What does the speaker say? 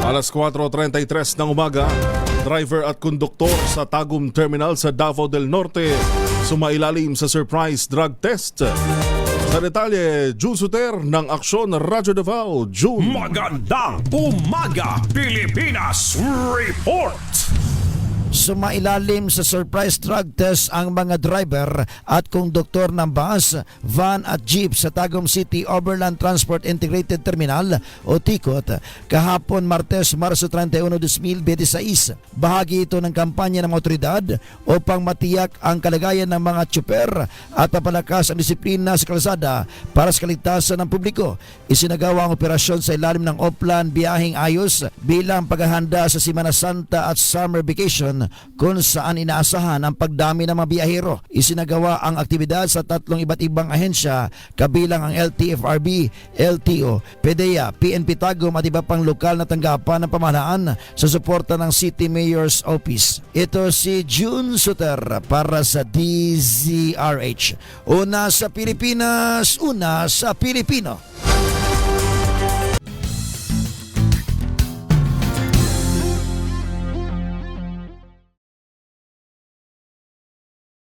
Alas 4:33 ng umaga, driver at konduktor sa Tagum Terminal sa Davao del Norte sumailalim sa surprise drug test. Sa detalye, June Suter ng Aksyon Radyo Davao. June. Magandang umaga, Pilipinas! Report! Sumailalim sa surprise drug test ang mga driver at konduktor ng bus, van at jeep sa Tagum City Overland Transport Integrated Terminal o TICOT kahapon Martes, Marso 31, 2026. Bahagi ito ng kampanya ng mga otoridad upang matiyak ang kalagayan ng mga tsuper at papalakas ang disiplina sa kalsada para sa kaligtasan ng publiko. Isinagawa ang operasyon sa ilalim ng Oplan Biyaheng Ayos bilang paghahanda sa Semana Santa at summer vacation kung saan inaasahan ang pagdami ng mga biyahero. Isinagawa ang aktibidad sa tatlong iba't ibang ahensya kabilang ang LTFRB, LTO, PDEA, PNP Tagum at iba pang lokal na tanggapan ng pamahalaan sa suporta ng City Mayor's Office. Ito si June Suter para sa DZRH. Una sa Pilipinas, una sa Pilipino.